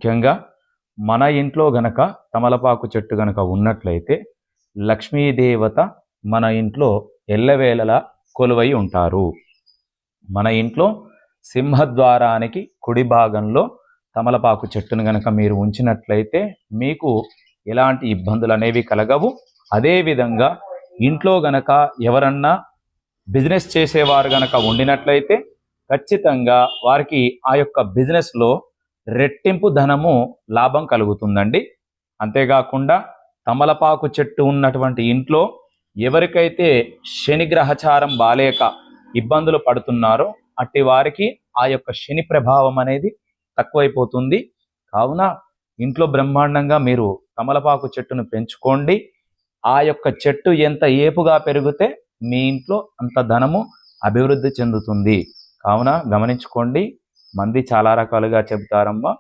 ముఖ్యంగా మన ఇంట్లో గనక తమలపాకు చెట్టు గనక ఉన్నట్లయితే లక్ష్మీదేవత మన ఇంట్లో ఎల్లవేళలా కొలువై ఉంటారు. మన ఇంట్లో సింహద్వారానికి కుడి భాగంలో తమలపాకు చెట్టును గనక మీరు ఉంచినట్లయితే మీకు ఎలాంటి ఇబ్బందులు అనేవి కలగవు. అదేవిధంగా ఇంట్లో గనక ఎవరన్నా బిజినెస్ చేసేవారు గనక ఉండినట్లయితే ఖచ్చితంగా వారికి ఆ యొక్క బిజినెస్లో రెట్టింపు ధనము లాభం కలుగుతుందండి. అంతేకాకుండా తమలపాకు చెట్టు ఉన్నటువంటి ఇంట్లో ఎవరికైతే శని గ్రహచారం బాలేక ఇబ్బందులు పడుతున్నారో అట్టి వారికి ఆ యొక్క శని ప్రభావం అనేది తక్కువైపోతుంది. కావున ఇంట్లో బ్రహ్మాండంగా మీరు తమలపాకు చెట్టును పెంచుకోండి. ఆ యొక్క చెట్టు ఎంత ఏపుగా పెరిగితే మీ ఇంట్లో అంత ధనము అభివృద్ధి చెందుతుంది. కావున గమనించుకోండి. మంది చాలా రకాలుగా చెబుతారమ్మా.